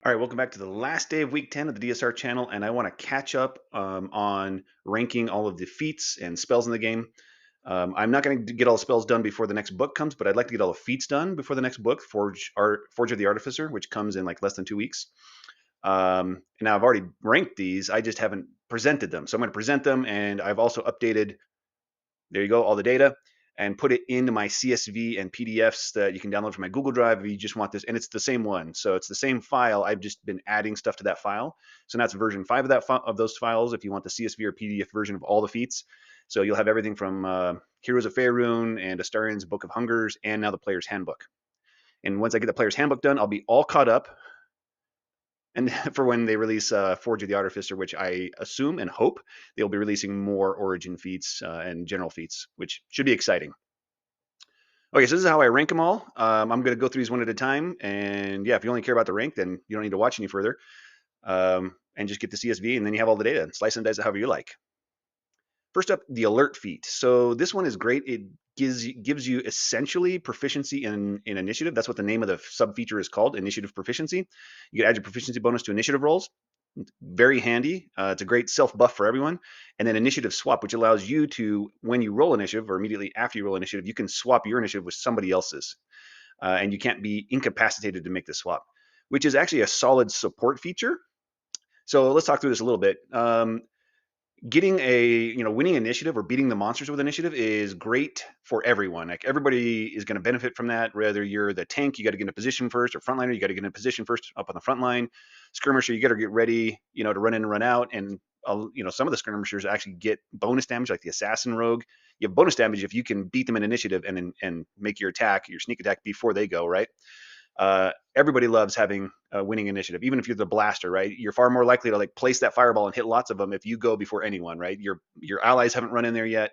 All right, welcome back to the last day of week 10 of the DSR channel, and I want to catch up on ranking all of the feats and spells in the game. I'm not going to get all the spells done before the next book comes, but I'd like to get all the feats done before the next book, Forge of the Artificer, which comes in like less than 2 weeks. And now I've already ranked these, I just haven't presented them. So I'm going to present them, and I've also updated, there you go, all the data, and put it into my CSV and PDFs that you can download from my Google Drive if you just want this. And it's the same one. So it's the same file. I've just been adding stuff to that file. So now it's version 5 of of those files if you want the CSV or PDF version of all the feats. So you'll have everything from Heroes of Faerun and Astarion's Book of Hungers and now the Player's Handbook. And once I get the Player's Handbook done, I'll be all caught up. And for when they release Forge of the Artificer, which I assume and hope they'll be releasing more Origin feats and general feats, which should be exciting. Okay, so this is how I rank them all. I'm going to go through these one at a time. And yeah, if you only care about the rank, then you don't need to watch any further. And just get the CSV, and then you have all the data. And slice and dice it however you like. First up, the alert feat. So this one is great. It gives you essentially proficiency in initiative. That's what the name of the sub feature is called, initiative proficiency. You can add your proficiency bonus to initiative rolls. Very handy. It's a great self buff for everyone. And then initiative swap, which allows you to, when you roll initiative or immediately after you roll initiative, you can swap your initiative with somebody else's. And you can't be incapacitated to make the swap, which is actually a solid support feature. So let's talk through this a little bit. Getting winning initiative or beating the monsters with initiative is great for everyone. Like everybody is going to benefit from that. Whether you're the tank, you got to get in a position first, or frontliner, you got to get in a position first up on the front line. Skirmisher, you got to get ready, to run in and run out. And some of the skirmishers actually get bonus damage, like the assassin rogue. You have bonus damage if you can beat them in initiative and make your sneak attack before they go, right? Everybody loves having a winning initiative, even if you're the blaster, right? You're far more likely to like place that fireball and hit lots of them if you go before anyone, right? Your allies haven't run in there yet.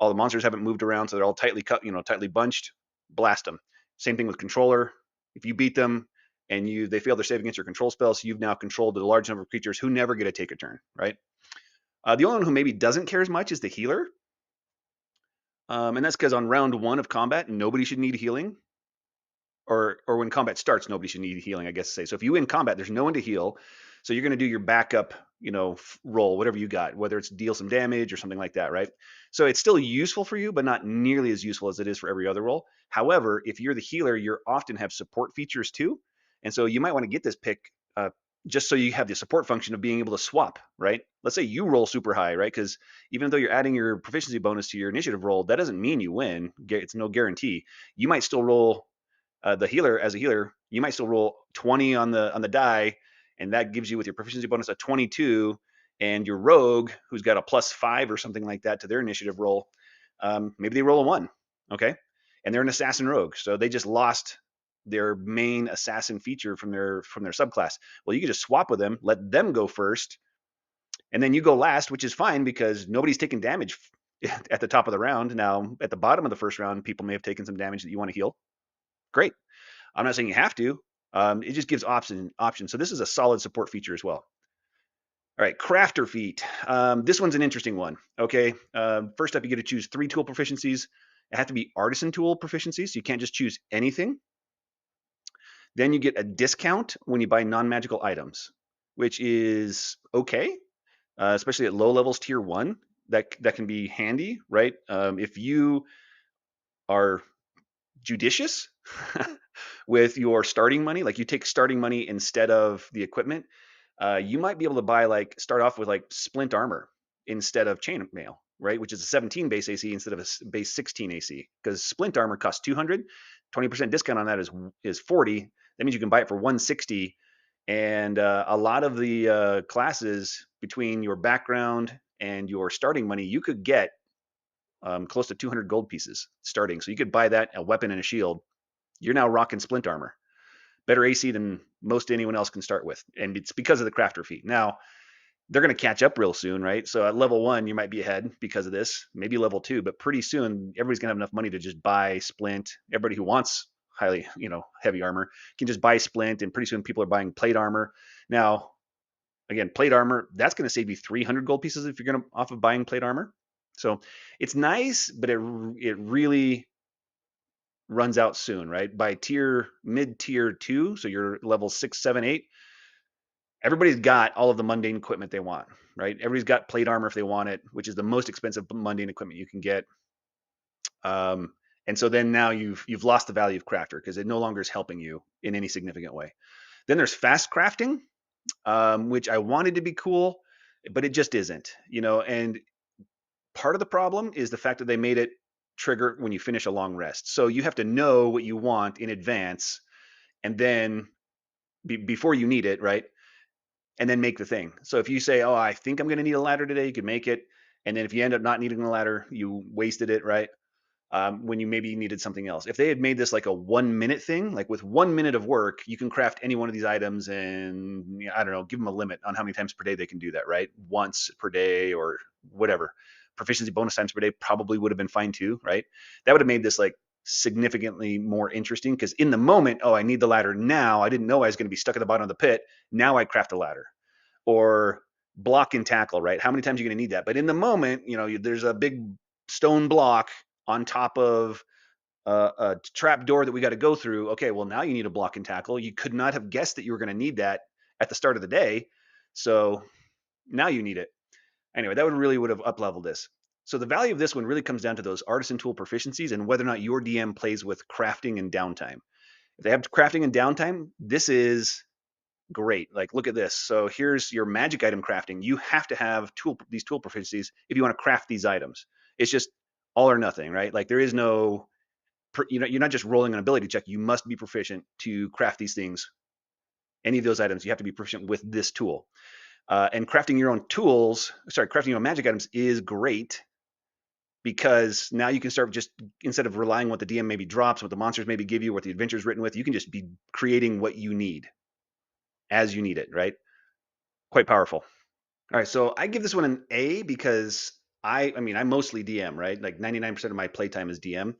All the monsters haven't moved around, so they're all tightly cut, tightly bunched. Blast them. Same thing with controller. If you beat them and they fail their save against your control spells, so you've now controlled a large number of creatures who never get to take a turn, right? The only one who maybe doesn't care as much is the healer. And that's because on round 1 of combat, nobody should need healing. Or when combat starts, nobody should need healing, I guess to say. So if you win combat, there's no one to heal. So you're going to do your backup, roll, whatever you got, whether it's deal some damage or something like that, right? So it's still useful for you, but not nearly as useful as it is for every other role. However, if you're the healer, you often have support features too. And so you might want to get this pick just so you have the support function of being able to swap, right? Let's say you roll super high, right? Because even though you're adding your proficiency bonus to your initiative roll, that doesn't mean you win. It's no guarantee. You might still roll the healer, as a healer, you might still roll 20 on the die, and that gives you with your proficiency bonus a 22. And your rogue, who's got a +5 or something like that to their initiative roll, maybe they roll a 1, okay? And they're an assassin rogue, so they just lost their main assassin feature from their subclass. Well, you can just swap with them, let them go first, and then you go last, which is fine because nobody's taking damage at the top of the round. Now, at the bottom of the first round, people may have taken some damage that you want to heal. Great. I'm not saying you have to. It just gives options. So this is a solid support feature as well. All right, crafter feat. This one's an interesting one. Okay, first up, you get to choose 3 tool proficiencies. It have to be artisan tool proficiencies, so you can't just choose anything. Then you get a discount when you buy non-magical items, which is okay, especially at low levels, tier 1. That can be handy, right? If you are judicious with your starting money, like you take starting money instead of the equipment, you might be able to start off with like splint armor instead of chainmail, right? Which is a 17 base AC instead of a base 16 AC, because splint armor costs 200. 20% discount on that is 40. That means you can buy it for 160. And a lot of the classes between your background and your starting money, you could get close to 200 gold pieces starting. So you could buy that, a weapon and a shield. You're now rocking splint armor. Better AC than most anyone else can start with. And it's because of the crafter feat. Now, they're going to catch up real soon, right? So at level 1, you might be ahead because of this, maybe level 2, but pretty soon everybody's going to have enough money to just buy splint. Everybody who wants highly, heavy armor can just buy splint, and pretty soon people are buying plate armor. Now, again, plate armor, that's going to save you 300 gold pieces if you're going to off of buying plate armor. So it's nice, but it really runs out soon, right? By mid tier 2, so you're level 6, 7, 8, everybody's got all of the mundane equipment they want, right? Everybody's got plate armor if they want it, which is the most expensive mundane equipment you can get. Um, and so then now you've lost the value of crafter because it no longer is helping you in any significant way. Then there's fast crafting, which I wanted to be cool, but it just isn't, And part of the problem is the fact that they made it trigger when you finish a long rest. So you have to know what you want in advance, and then before you need it, right? And then make the thing. So if you say, "Oh, I think I'm going to need a ladder today," you can make it, and then if you end up not needing a ladder, you wasted it, right? When you maybe needed something else. If they had made this like a 1 minute thing, like with 1 minute of work, you can craft any one of these items, and I don't know, give them a limit on how many times per day they can do that, right? Once per day or whatever. Proficiency bonus times per day probably would have been fine too, right? That would have made this like significantly more interesting because in the moment, oh, I need the ladder now. I didn't know I was going to be stuck at the bottom of the pit. Now I craft a ladder. Or block and tackle, right? How many times are you going to need that? But in the moment, there's a big stone block on top of a trap door that we got to go through. Okay, well, now you need a block and tackle. You could not have guessed that you were going to need that at the start of the day. So now you need it. Anyway, that would have up leveled this. So the value of this one really comes down to those artisan tool proficiencies and whether or not your DM plays with crafting and downtime. If they have crafting and downtime, this is great. Like, look at this. So here's your magic item crafting. You have to have these tool proficiencies if you want to craft these items. It's just all or nothing, right? Like there is no, you're not just rolling an ability check. You must be proficient to craft these things. Any of those items, you have to be proficient with this tool. And crafting your own crafting your own magic items is great because now you can start just, instead of relying on what the DM maybe drops, what the monsters maybe give you, what the adventure is written with, you can just be creating what you need as you need it, right? Quite powerful. All right, so I give this one an A because I mostly DM, right? Like 99% of my playtime is DM.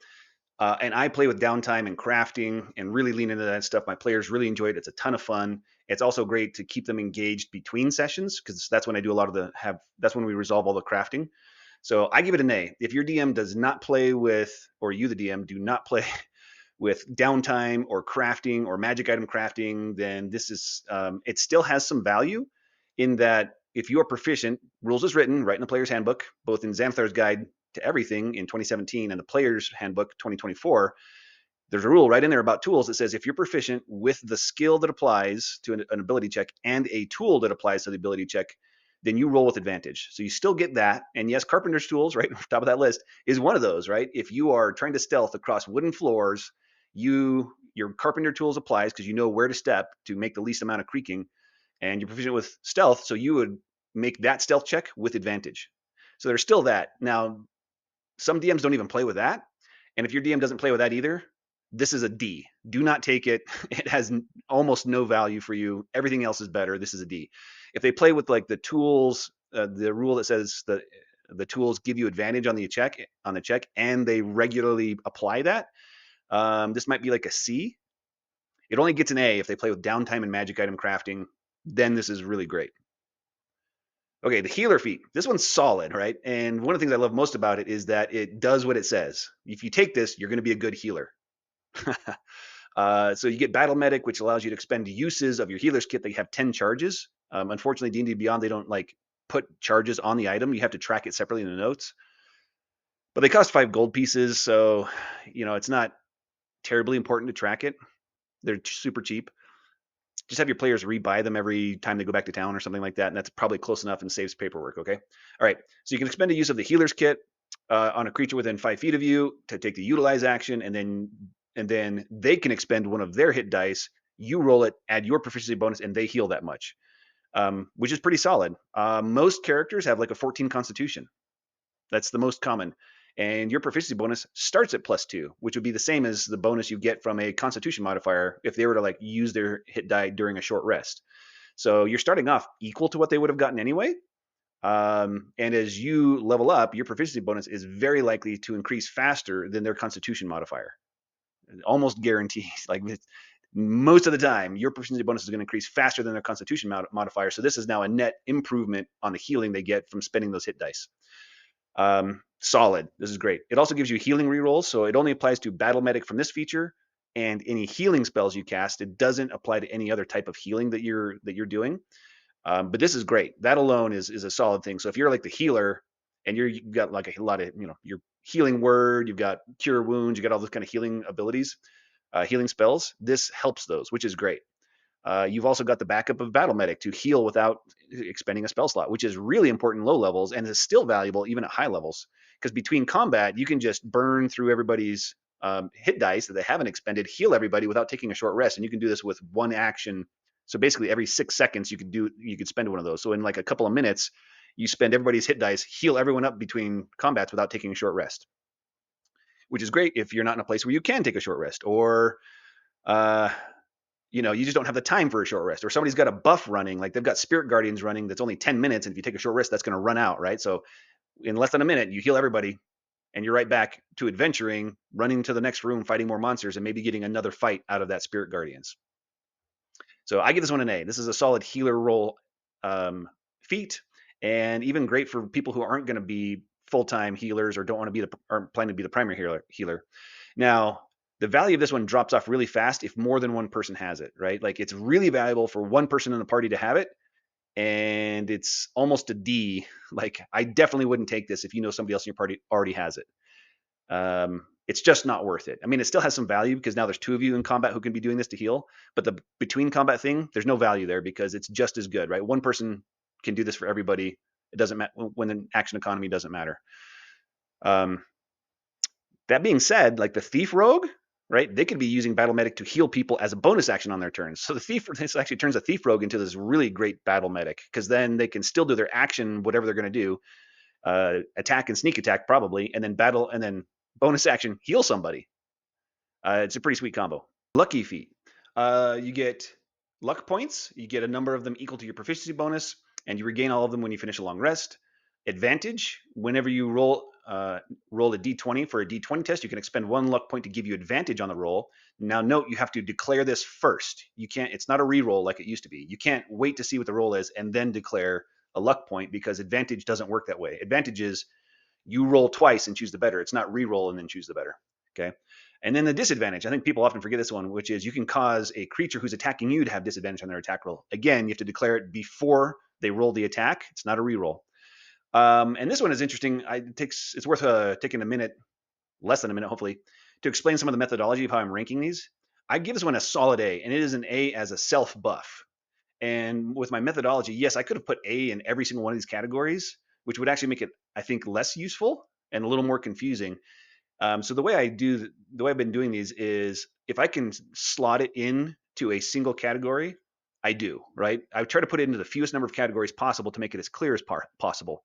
And I play with downtime and crafting and really lean into that stuff. My players really enjoy it. It's a ton of fun. It's also great to keep them engaged between sessions because that's when I do a lot of that's when we resolve all the crafting. So I give it an A. If your DM does not play with, or you, the DM, do not play with downtime or crafting or magic item crafting, then this is, it still has some value in that if you are proficient, rules is written right in the player's handbook, both in Xanthar's Guide to Everything in 2017 and the player's handbook 2024. There's a rule right in there about tools that says if you're proficient with the skill that applies to an ability check and a tool that applies to the ability check, then you roll with advantage. So you still get that. And yes, carpenter's tools, right, top of that list, is one of those, right? If you are trying to stealth across wooden floors, your carpenter tools applies because you know where to step to make the least amount of creaking, and you're proficient with stealth, so you would make that stealth check with advantage. So there's still that. Now, some DMs don't even play with that, and if your DM doesn't play with that either, this is a D. Do not take it. It has almost no value for you. Everything else is better. This is a D. If they play with like the tools, the rule that says the tools give you advantage on the check, and they regularly apply that, this might be like a C. It only gets an A if they play with downtime and magic item crafting. Then this is really great. Okay, the healer feat. This one's solid, right? And one of the things I love most about it is that it does what it says. If you take this, you're going to be a good healer. So you get Battle Medic, which allows you to expend uses of your healer's kit. They have 10 charges. Unfortunately, D&D Beyond, they don't like put charges on the item. You have to track it separately in the notes. But they cost 5 gold pieces, so it's not terribly important to track it. They're super cheap. Just have your players rebuy them every time they go back to town or something like that, and that's probably close enough and saves paperwork, okay? All right, so you can expend a use of the healer's kit on a creature within 5 feet of you to take the utilize action, and then they can expend one of their hit dice. You roll it, add your proficiency bonus, and they heal that much, which is pretty solid. Most characters have like a 14 constitution. That's the most common. And your proficiency bonus starts at +2, which would be the same as the bonus you get from a constitution modifier if they were to like use their hit die during a short rest. So you're starting off equal to what they would have gotten anyway. And as you level up, your proficiency bonus is very likely to increase faster than their constitution modifier. Almost guaranteed. Like most of the time, your proficiency bonus is going to increase faster than their constitution modifier. So this is now a net improvement on the healing they get from spending those hit dice. Solid. This is great. It also gives you healing rerolls, so it only applies to Battle Medic from this feature and any healing spells you cast. It doesn't apply to any other type of healing that you're doing. But this is great. That alone is a solid thing. So if you're like the healer and you've got like a lot of, your healing word, you've got cure wounds, you got all those kind of healing abilities, healing spells, this helps those, which is great. You've also got the backup of Battle Medic to heal without expending a spell slot, which is really important in low levels and is still valuable even at high levels. Because between combat, you can just burn through everybody's hit dice that they haven't expended, heal everybody without taking a short rest, and you can do this with one action. So basically, every 6 seconds, you could spend one of those. So in like a couple of minutes, you spend everybody's hit dice, heal everyone up between combats without taking a short rest, which is great if you're not in a place where you can take a short rest, or uh, you just don't have the time for a short rest, or somebody's got a buff running, like they've got Spirit Guardians running that's only 10 minutes, and if you take a short rest, that's going to run out, right? So in less than a minute, you heal everybody, and you're right back to adventuring, running to the next room, fighting more monsters, and maybe getting another fight out of that Spirit Guardians. So I give this one an A. This is a solid healer role feat, and even great for people who aren't going to be full-time healers or don't want to be aren't planning to be the primary healer. Now, the value of this one drops off really fast if more than one person has it, right? Like it's really valuable for one person in the party to have it, and it's almost a D. Like I definitely wouldn't take this if you know somebody else in your party already has it. It's just not worth it. I mean, it still has some value because now there's two of you in combat who can be doing this to heal, but the between combat thing, there's no value there because it's just as good, right? One person can do this for everybody. It doesn't matter when the action economy doesn't matter. Um, that being said, like the thief rogue, right? They could be using battle medic to heal people as a bonus action on their turns. So the thief, this actually turns a thief rogue into this really great battle medic because then they can still do their action, whatever they're going to do, attack and sneak attack probably, and then battle and then bonus action heal somebody. It's a pretty sweet combo. Lucky feat. You get luck points. You get a number of them equal to your proficiency bonus, and you regain all of them when you finish a long rest. Advantage. Whenever you roll a d20 for a d20 test, you can expend one luck point to give you advantage on the roll. Now, note you have to declare this first. You can't. It's not a reroll like it used to be. You can't wait to see what the roll is and then declare a luck point because advantage doesn't work that way. Advantage is you roll twice and choose the better. It's not re-roll and then choose the better. Okay. And then the disadvantage, I think people often forget this one, which is you can cause a creature who's attacking you to have disadvantage on their attack roll. Again, you have to declare it before they roll the attack. It's not a re-roll. And this one is interesting. It's worth taking a minute, less than a minute, hopefully, to explain some of the methodology of how I'm ranking these. I give this one a solid A, and it is an A as a self buff. And with my methodology, yes, I could have put A in every single one of these categories, which would actually make it, I think, less useful and a little more confusing. So the way I've been doing these is if I can slot it in to a single category, I do, right? I try to put it into the fewest number of categories possible to make it as clear as possible.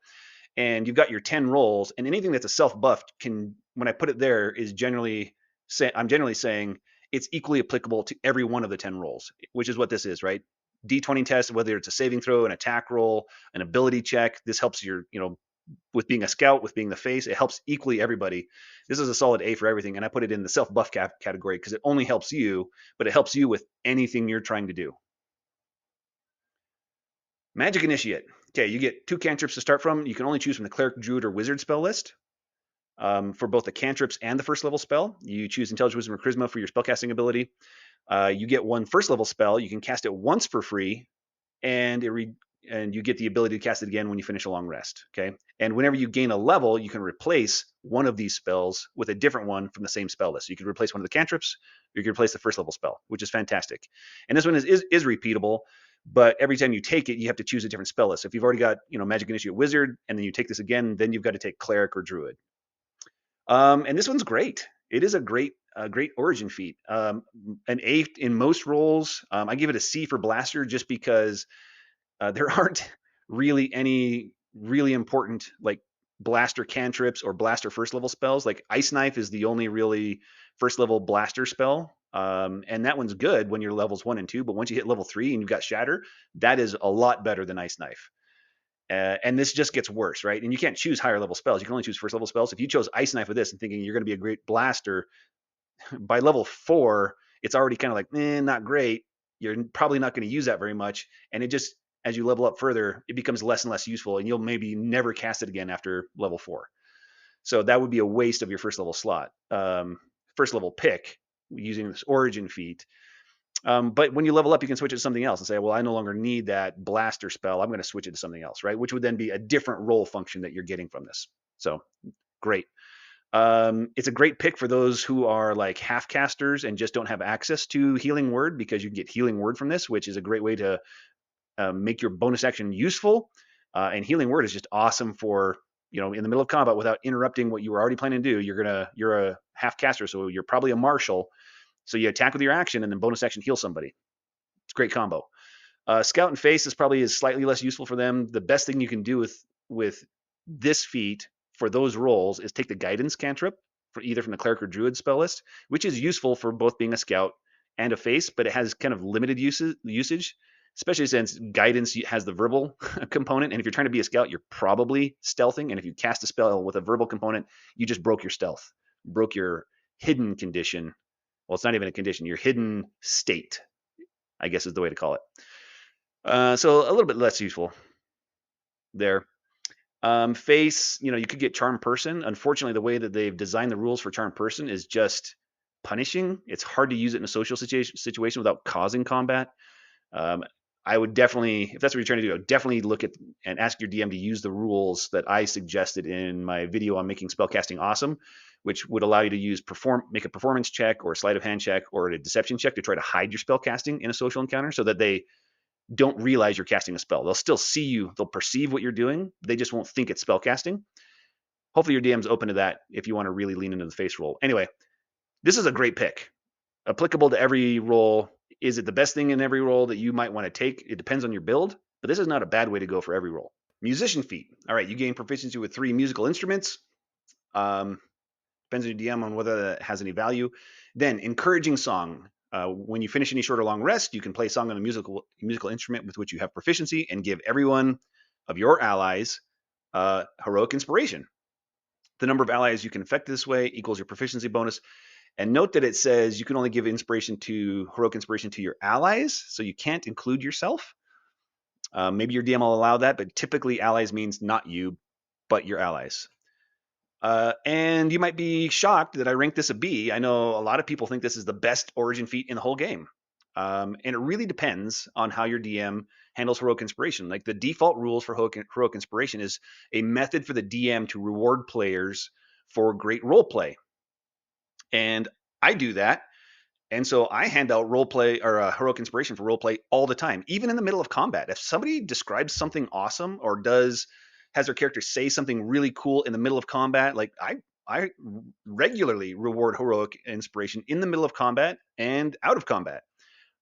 And you've got your 10 rolls, and anything that's a self buff can, when I put it there, I'm generally saying it's equally applicable to every one of the 10 rolls, which is what this is, right? D20 test, whether it's a saving throw, an attack roll, an ability check, this helps with being a scout, with being the face, it helps equally everybody. This is a solid A for everything, and I put it in the self buff category because it only helps you, but it helps you with anything you're trying to do. Magic Initiate. Okay, you get 2 cantrips to start from. You can only choose from the Cleric, Druid, or Wizard spell list. For both the cantrips and the first level spell, you choose Intelligence, Wisdom, or Charisma for your spellcasting ability. You get 1 first level spell. You can cast it once for free, and you get the ability to cast it again when you finish a long rest. Okay, and whenever you gain a level, you can replace one of these spells with a different one from the same spell list. So you can replace one of the cantrips, or you can replace the first level spell, which is fantastic. And this one is repeatable, but every time you take it, you have to choose a different spell list. So if you've already got Magic Initiate Wizard, and then you take this again, then you've got to take Cleric or Druid. And this one's great. It is a great origin feat. An A in most roles. I give it a C for Blaster just because there aren't really any really important like blaster cantrips or blaster first level spells. Like Ice Knife is the only really first level blaster spell. And that one's good when you're levels 1 and 2, but once you hit level 3 and you've got Shatter, that is a lot better than Ice Knife. And this just gets worse, right? And you can't choose higher level spells. You can only choose first level spells. If you chose Ice Knife with this and thinking you're going to be a great blaster, by level 4, it's already kind of like, not great. You're probably not going to use that very much. And it just, as you level up further, it becomes less and less useful, and you'll maybe never cast it again after level 4. So that would be a waste of your first level slot. First level pick using this origin feat. But when you level up, you can switch it to something else and say, well, I no longer need that blaster spell. I'm going to switch it to something else, right? Which would then be a different role function that you're getting from this. So great. It's a great pick for those who are like half casters and just don't have access to Healing Word, because you can get Healing Word from this, which is a great way to make your bonus action useful. And Healing Word is just awesome for, in the middle of combat without interrupting what you were already planning to do. You're a half caster, so you're probably a marshal. So you attack with your action and then bonus action heal somebody. It's a great combo. Scout and Face is slightly less useful for them. The best thing you can do with this feat for those roles is take the Guidance cantrip for either from the Cleric or Druid spell list, which is useful for both being a Scout and a Face, but it has kind of limited usage, especially since Guidance has the verbal component. And if you're trying to be a Scout, you're probably stealthing. And if you cast a spell with a verbal component, you just broke your stealth, broke your hidden condition. Well, it's not even a condition, your hidden state, I guess is the way to call it. So a little bit less useful there. Face, you could get Charm Person. Unfortunately, the way that they've designed the rules for Charm Person is just punishing. It's hard to use it in a social situation without causing combat. Um, I would definitely, if that's what you're trying to do, I would definitely look at and ask your DM to use the rules that I suggested in my video on making spellcasting awesome, which would allow you to make a performance check or a sleight of hand check or a deception check to try to hide your spellcasting in a social encounter so that they don't realize you're casting a spell. They'll still see you, they'll perceive what you're doing, they just won't think it's spell casting. Hopefully your DM's open to that if you want to really lean into the face roll. Anyway, this is a great pick. Applicable to every role. Is it the best thing in every role that you might want to take? It depends on your build, but this is not a bad way to go for every role. Musician feat. All right, you gain proficiency with 3 musical instruments. Depends on your DM on whether that has any value. Then encouraging song. When you finish any short or long rest, you can play a song on a musical instrument with which you have proficiency and give everyone of your allies heroic inspiration. The number of allies you can affect this way equals your proficiency bonus. And note that it says you can only give heroic inspiration to your allies, so you can't include yourself. Maybe your DM will allow that, but typically allies means not you, but your allies. And you might be shocked that I ranked this a B. I know a lot of people think this is the best origin feat in the whole game. And it really depends on how your DM handles heroic inspiration. Like the default rules for heroic inspiration is a method for the DM to reward players for great role play. And I do that. And so I hand out role play or heroic inspiration for role play all the time, even in the middle of combat. If somebody describes something awesome or has their character say something really cool in the middle of combat, like I regularly reward heroic inspiration in the middle of combat and out of combat.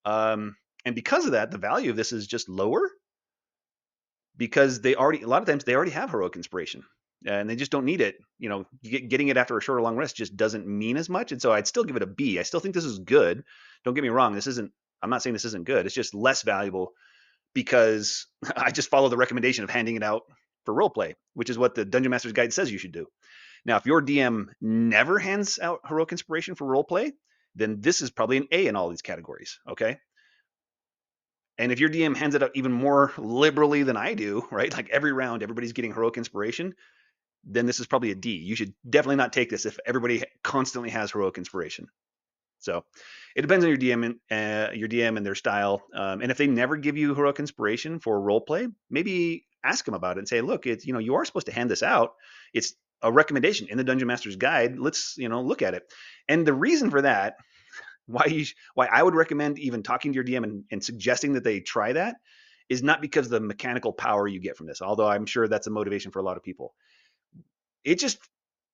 And because of that, the value of this is just lower because a lot of times they already have heroic inspiration and they just don't need it. Getting it after a short or long rest just doesn't mean as much. And so I'd still give it a B. I still think this is good. Don't get me wrong. I'm not saying this isn't good. It's just less valuable because I just follow the recommendation of handing it out for roleplay, which is what the Dungeon Master's Guide says you should do. Now, if your DM never hands out heroic inspiration for roleplay, then this is probably an A in all these categories. Okay. And if your DM hands it out even more liberally than I do, right? Like every round, everybody's getting heroic inspiration, then this is probably a D. You should definitely not take this if everybody constantly has heroic inspiration. So it depends on your DM and their style. And if they never give you heroic inspiration for role play, maybe ask them about it and say, look, you are supposed to hand this out. It's a recommendation in the Dungeon Master's Guide. Let's, look at it. And the reason for that, why I would recommend even talking to your DM and suggesting that they try that is not because of the mechanical power you get from this, although I'm sure that's a motivation for a lot of people. It just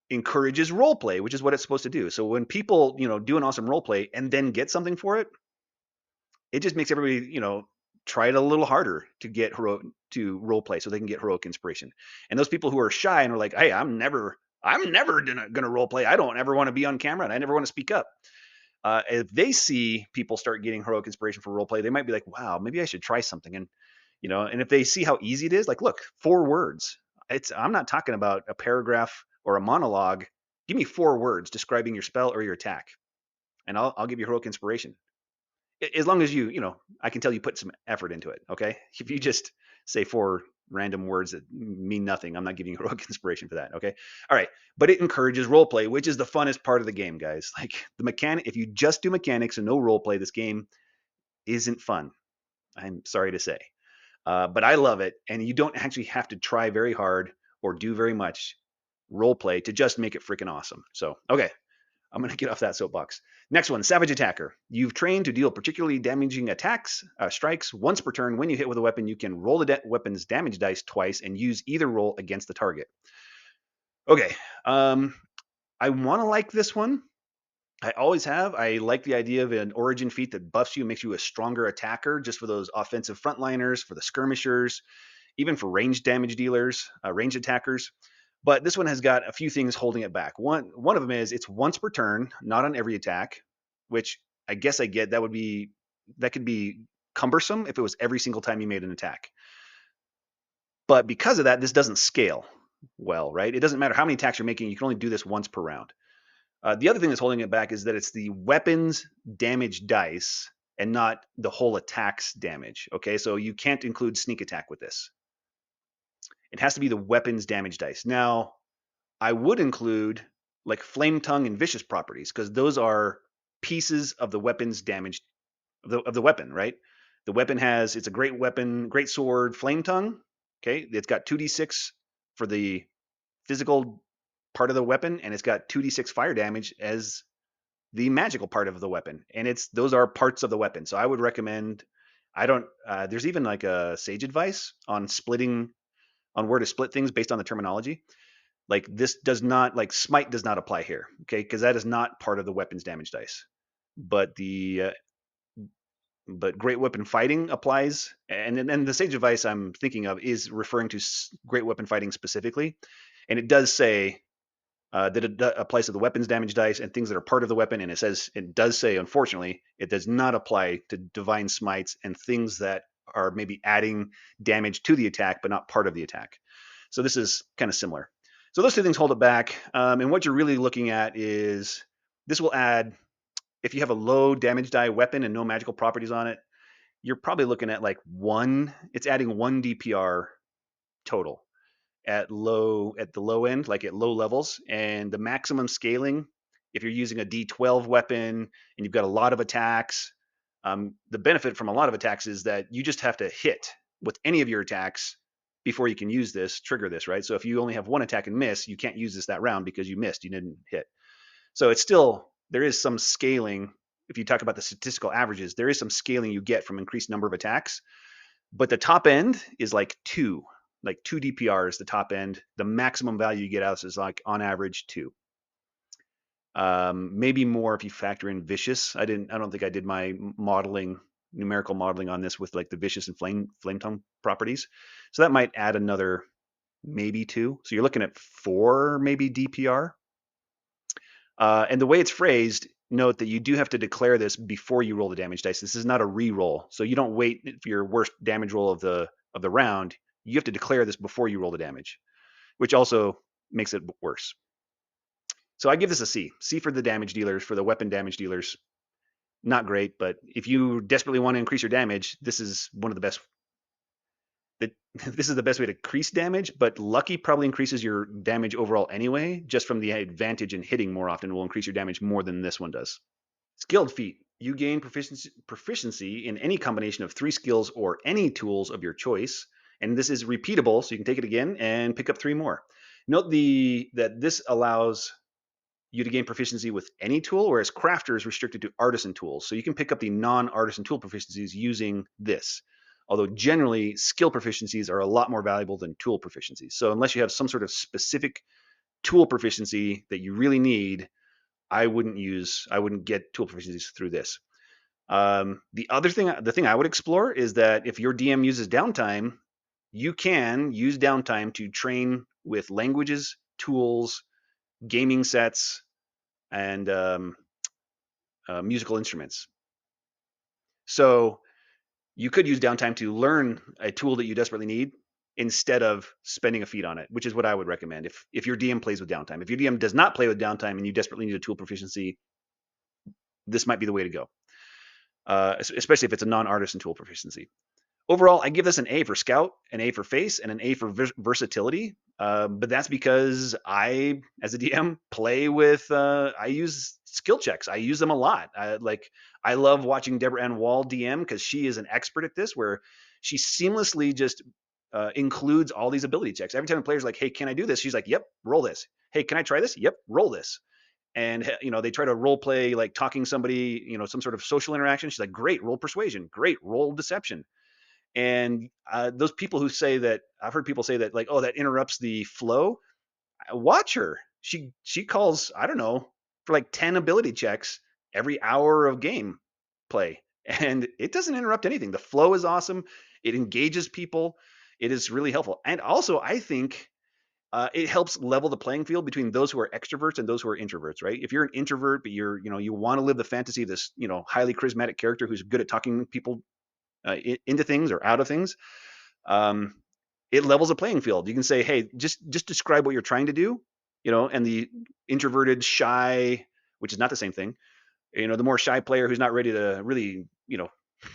encourages role play, which is what it's supposed to do. So when people, do an awesome role play and then get something for it, it just makes everybody, try it a little harder to role play so they can get heroic inspiration. And those people who are shy and are like, hey, I'm never gonna role play. I don't ever want to be on camera and I never want to speak up. If they see people start getting heroic inspiration for role play, they might be like, wow, maybe I should try something. And, and if they see how easy it is, like, look, 4 words. I'm not talking about a paragraph or a monologue. Give me 4 words describing your spell or your attack, and I'll give you heroic inspiration. As long as I can tell you put some effort into it. Okay, if you just say 4 random words that mean nothing, I'm not giving you heroic inspiration for that. Okay, all right, but it encourages role play, which is the funnest part of the game, guys. Like the mechanic. If you just do mechanics and no role play, this game isn't fun. I'm sorry to say. But I love it, and you don't actually have to try very hard or do very much role play to just make it freaking awesome. So, okay, I'm going to get off that soapbox. Next one, Savage Attacker. You've trained to deal particularly damaging strikes once per turn. When you hit with a weapon, you can roll the weapon's damage dice twice and use either roll against the target. Okay, I want to like this one. I always have. I like the idea of an origin feat that buffs you, makes you a stronger attacker, just for those offensive frontliners, for the skirmishers, even for ranged damage dealers, ranged attackers. But this one has got a few things holding it back. One of them is it's once per turn, not on every attack, which I guess I get. That could be cumbersome if it was every single time you made an attack. But because of that, this doesn't scale well, right? It doesn't matter how many attacks you're making. You can only do this once per round. The other thing that's holding it back is that it's the weapons damage dice and not the whole attack's damage. Okay, so you can't include sneak attack with this. It has to be the weapons damage dice. Now, I would include like flame tongue and vicious properties because those are pieces of the weapon's damage of the weapon, right? The weapon it's a great weapon, great sword, flame tongue. Okay, it's got 2d6 for the physical part of the weapon, and it's got 2d6 fire damage as the magical part of the weapon, and those are parts of the weapon. So I would recommend. I don't. There's even like a sage advice on where to split things based on the terminology. Like this does not like smite does not apply here, okay? Because that is not part of the weapon's damage dice. But but great weapon fighting applies, and then the sage advice I'm thinking of is referring to great weapon fighting specifically, and it does say that it applies to the weapons damage dice and things that are part of the weapon. And it does say, unfortunately, it does not apply to divine smites and things that are maybe adding damage to the attack, but not part of the attack. So this is kind of similar. So those two things hold it back. And what you're really looking at is this will add, if you have a low damage die weapon and no magical properties on it, you're probably looking at like it's adding 1 DPR total at the low end, like at low levels, and the maximum scaling. If you're using a D12 weapon and you've got a lot of attacks, the benefit from a lot of attacks is that you just have to hit with any of your attacks before you can trigger this, right? So if you only have one attack and miss, you can't use this that round because you missed, you didn't hit. So there is some scaling. If you talk about the statistical averages, there is some scaling you get from increased number of attacks. But the top end is like 2 DPR is the top end. The maximum value you get out of this is like on average 2. Maybe more if you factor in vicious. I don't think I did my numerical modeling on this with like the vicious and flame tongue properties. So that might add another maybe 2. So you're looking at 4 maybe DPR. And the way it's phrased, note that you do have to declare this before you roll the damage dice. This is not a re-roll. So you don't wait for your worst damage roll of the round. You have to declare this before you roll the damage, which also makes it worse. So I give this a C. C for the damage dealers, for the weapon damage dealers. Not great, but if you desperately want to increase your damage, this is one of the best. This is the best way to increase damage, but Lucky probably increases your damage overall anyway, just from the advantage in hitting more often will increase your damage more than this one does. Skilled feat. You gain proficiency in any combination of 3 skills or any tools of your choice. And this is repeatable, so you can take it again and pick up 3 more. Note that this allows you to gain proficiency with any tool, whereas Crafter is restricted to artisan tools. So you can pick up the non-artisan tool proficiencies using this. Although generally, skill proficiencies are a lot more valuable than tool proficiencies. So unless you have some sort of specific tool proficiency that you really need, I wouldn't get tool proficiencies through this. The thing I would explore is that if your DM uses downtime, you can use downtime to train with languages, tools, gaming sets, and musical instruments. So you could use downtime to learn a tool that you desperately need instead of spending a feat on it, which is what I would recommend if your DM plays with downtime. If your DM does not play with downtime and you desperately need a tool proficiency, this might be the way to go, especially if it's a non-artisan tool proficiency. Overall, I give this an A for Scout, an A for Face, and an A for versatility. But that's because I, as a DM, play with. I use skill checks. I use them a lot. I love watching Deborah Ann Wall DM because she is an expert at this, where she seamlessly just includes all these ability checks. Every time a player's like, "Hey, can I do this?" She's like, "Yep, roll this." "Hey, can I try this?" "Yep, roll this." And they try to role play like talking somebody, some sort of social interaction. She's like, "Great, roll persuasion. Great, roll deception." And those people who say that, I've heard people say that like, "Oh, that interrupts the flow." Watch her. She calls, I don't know, for like 10 ability checks every hour of game play, and it doesn't interrupt anything. The flow is awesome. It engages people. It is really helpful. And also, I think it helps level the playing field between those who are extroverts and those who are introverts, right? If you're an introvert, but you want to live the fantasy of this, highly charismatic character who's good at talking people into things or out of things, um, it levels a playing field. You can say, "Hey, just describe what you're trying to do," and the introverted, shy, which is not the same thing. The more shy player who's not ready to really,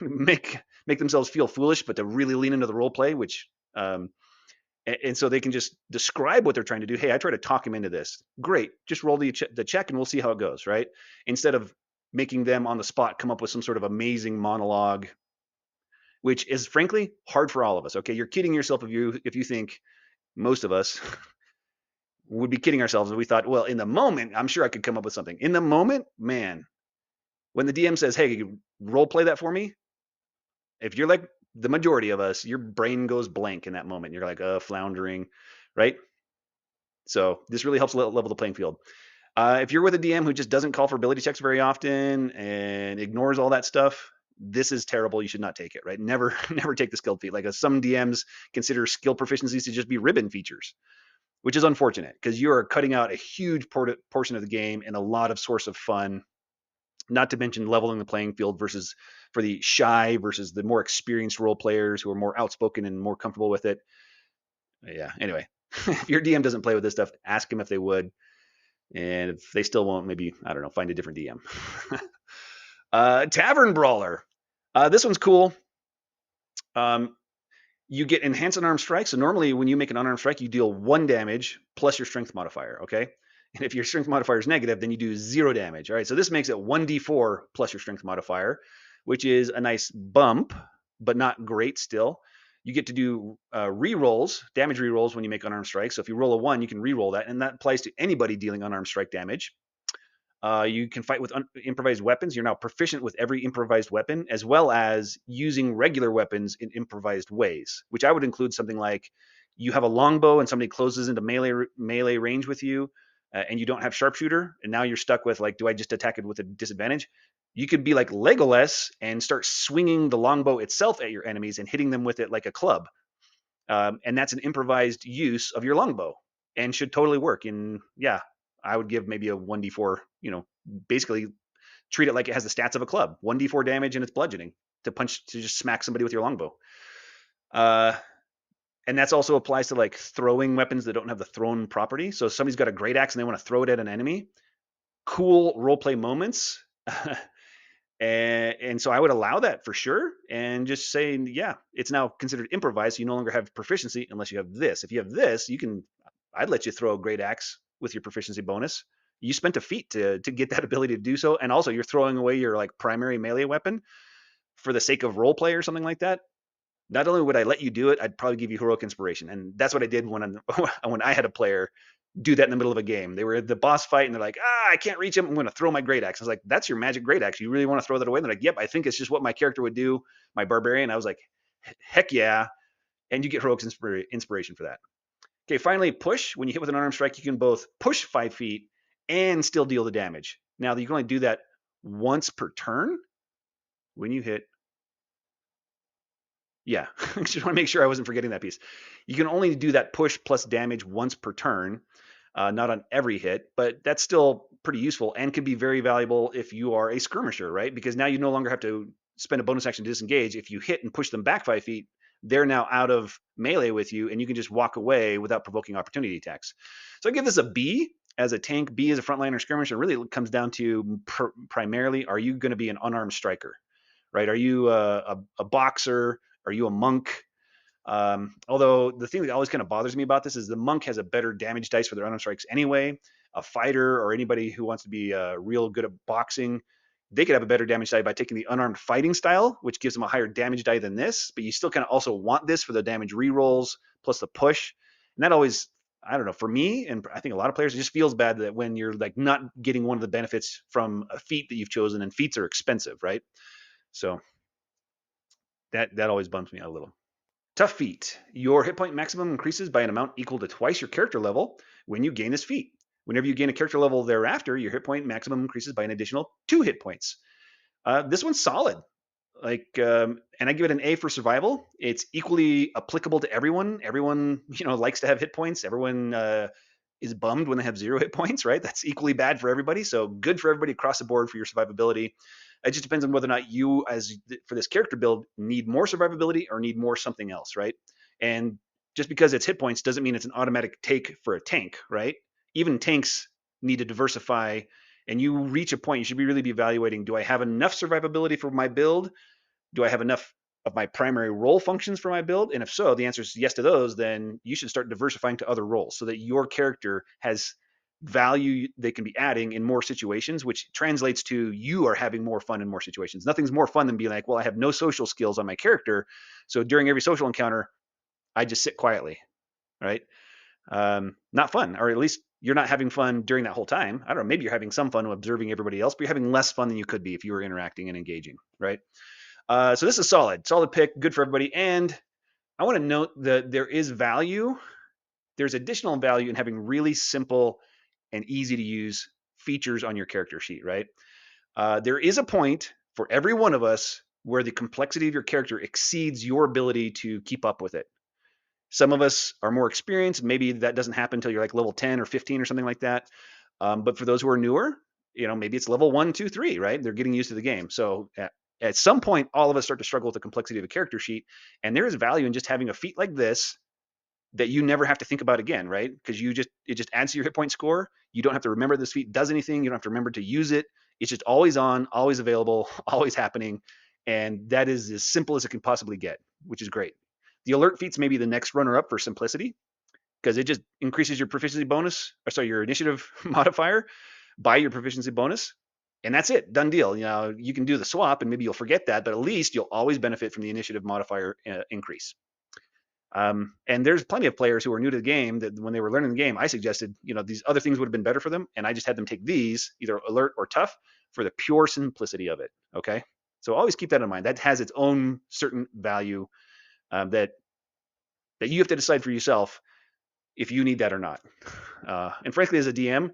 make make themselves feel foolish, but to really lean into the role play, which and so they can just describe what they're trying to do. "Hey, I try to talk him into this." Great, just roll the check and we'll see how it goes, right? Instead of making them on the spot come up with some sort of amazing monologue, which is frankly hard for all of us. Okay, you're kidding yourself if you think most of us would be kidding ourselves if we thought, well, in the moment, I'm sure I could come up with something. In the moment, man, when the DM says, "Hey, role play that for me," if you're like the majority of us, your brain goes blank in that moment. You're like, floundering, right? So this really helps level the playing field. If you're with a DM who just doesn't call for ability checks very often and ignores all that stuff, this is terrible. You should not take it, right? Never, never take the skilled feat. Like some DMs consider skill proficiencies to just be ribbon features, which is unfortunate because you are cutting out a huge portion of the game and a lot of source of fun. Not to mention leveling the playing field versus for the shy versus the more experienced role players who are more outspoken and more comfortable with it. Yeah. Anyway, if your DM doesn't play with this stuff, ask them if they would. And if they still won't, maybe, I don't know, find a different DM. Tavern Brawler. This one's cool. Um, you get enhanced unarmed strike. So normally when you make an unarmed strike, you deal 1 damage plus your strength modifier, okay? And if your strength modifier is negative, then you do 0 damage. All right, so this makes it 1d4 plus your strength modifier, which is a nice bump, but not great still. You get to do re-rolls, damage re-rolls when you make unarmed strikes. So if you roll a 1, you can re-roll that, and that applies to anybody dealing unarmed strike damage. You can fight with improvised weapons. You're now proficient with every improvised weapon, as well as using regular weapons in improvised ways, which I would include something like you have a longbow and somebody closes into melee range with you, and you don't have sharpshooter, and now you're stuck with like, do I just attack it with a disadvantage? You could be like Legolas and start swinging the longbow itself at your enemies and hitting them with it like a club, and that's an improvised use of your longbow and should totally work. And yeah, I would give maybe a 1d4, basically treat it like it has the stats of a club, 1d4 damage and it's bludgeoning to just smack somebody with your longbow. And that's also applies to like throwing weapons that don't have the thrown property. So if somebody's got a great axe and they want to throw it at an enemy, cool roleplay moments. And so I would allow that for sure, and just saying, yeah, it's now considered improvised. So you no longer have proficiency unless you have this. If you have this, I'd let you throw a great axe with your proficiency bonus. You spent a feat to get that ability to do so, and also you're throwing away your like primary melee weapon for the sake of role play or something like that. Not only would I let you do it, I'd probably give you heroic inspiration, and that's what I did when when I had a player do that in the middle of a game. They were at the boss fight and they're like, I can't reach him. I'm going to throw my great axe. I was like, that's your magic great axe. You really want to throw that away? And they're like, yep, I think it's just what my character would do, my barbarian. I was like, heck yeah. And you get heroic inspiration for that. Okay, finally, push. When you hit with an unarmed strike, you can both push 5 feet and still deal the damage. Now, you can only do that once per turn when you hit. Yeah, I just want to make sure I wasn't forgetting that piece. You can only do that push plus damage once per turn, not on every hit, but that's still pretty useful and can be very valuable if you are a skirmisher, right? Because now you no longer have to spend a bonus action to disengage. If you hit and push them back 5 feet, they're now out of melee with you, and you can just walk away without provoking opportunity attacks. So I give this a B as a tank, B as a frontliner skirmisher. Really, it comes down to primarily, are you going to be an unarmed striker, right? Are you a boxer? Are you a monk? Although the thing that always kind of bothers me about this is the monk has a better damage dice for their unarmed strikes anyway. A fighter or anybody who wants to be real good at boxing, they could have a better damage die by taking the unarmed fighting style, which gives them a higher damage die than this. But you still kind of also want this for the damage rerolls plus the push. And that always, I don't know, for me, and I think a lot of players, it just feels bad that when you're like not getting one of the benefits from a feat that you've chosen, and feats are expensive, right? So that always bums me out a little. Tough feat. Your hit point maximum increases by an amount equal to twice your character level when you gain this feat. Whenever you gain a character level thereafter, your hit point maximum increases by an additional 2 hit points. This one's solid. And I give it an A for survival. It's equally applicable to everyone. Everyone, likes to have hit points. Everyone is bummed when they have 0 hit points, right? That's equally bad for everybody. So good for everybody across the board for your survivability. It just depends on whether or not you, for this character build, need more survivability or need more something else, right? And just because it's hit points doesn't mean it's an automatic take for a tank, right? Even tanks need to diversify. And you reach a point, you should really be evaluating, do I have enough survivability for my build? Do I have enough of my primary role functions for my build? And if so, the answer is yes to those, then you should start diversifying to other roles so that your character has value they can be adding in more situations, which translates to you are having more fun in more situations. Nothing's more fun than being like, well, I have no social skills on my character, so during every social encounter, I just sit quietly, right? Not fun, or at least you're not having fun during that whole time. I don't know, maybe you're having some fun observing everybody else, but you're having less fun than you could be if you were interacting and engaging, right? So this is solid pick, good for everybody. And I want to note that there is value. There's additional value in having really simple and easy to use features on your character sheet, right? There is a point for every one of us where the complexity of your character exceeds your ability to keep up with it. Some of us are more experienced. Maybe that doesn't happen until you're like level 10 or 15 or something like that. But for those who are newer, maybe it's level 1, 2, 3, right? They're getting used to the game. So at some point, all of us start to struggle with the complexity of a character sheet. And there is value in just having a feat like this that you never have to think about again, right? Because it just adds to your hit point score. You don't have to remember this feat does anything. You don't have to remember to use it. It's just always on, always available, always happening. And that is as simple as it can possibly get, which is great. The alert feats may be the next runner up for simplicity because it just increases your proficiency bonus, or sorry, your initiative modifier by your proficiency bonus. And that's it, done deal. You can do the swap and maybe you'll forget that, but at least you'll always benefit from the initiative modifier increase. And there's plenty of players who are new to the game that when they were learning the game, I suggested, these other things would have been better for them. And I just had them take these, either alert or tough, for the pure simplicity of it. Okay. So always keep that in mind. That has its own certain value that you have to decide for yourself if you need that or not. And frankly, as a DM,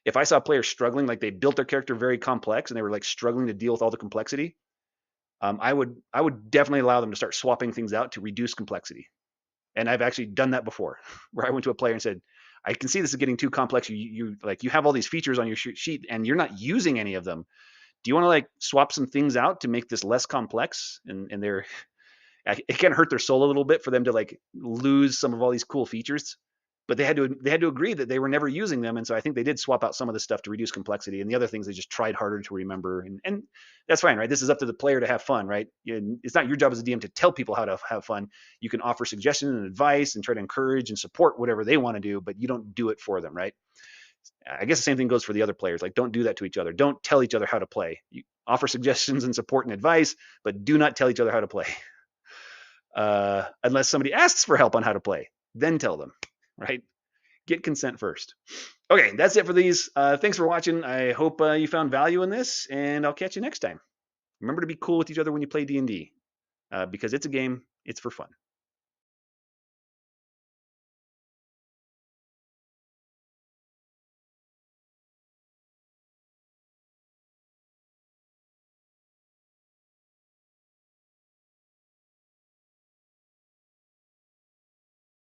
if I saw players struggling, like they built their character very complex and they were like struggling to deal with all the complexity, I would definitely allow them to start swapping things out to reduce complexity. And I've actually done that before, where I went to a player and said, I can see this is getting too complex. You have all these features on your sheet and you're not using any of them. Do you want to like swap some things out to make this less complex? And it can hurt their soul a little bit for them to like lose some of all these cool features, but they had to agree that they were never using them. And so I think they did swap out some of the stuff to reduce complexity, and the other things they just tried harder to remember. And that's fine, right? This is up to the player to have fun, right? It's not your job as a DM to tell people how to have fun. You can offer suggestions and advice and try to encourage and support whatever they want to do, but you don't do it for them, right? I guess the same thing goes for the other players. Like, don't do that to each other. Don't tell each other how to play. You offer suggestions and support and advice, but do not tell each other how to play. Unless somebody asks for help on how to play, then tell them, right? Get consent first. Okay, that's it for these. Thanks for watching. I hope you found value in this, and I'll catch you next time. Remember to be cool with each other when you play D&D, because it's a game. It's for fun.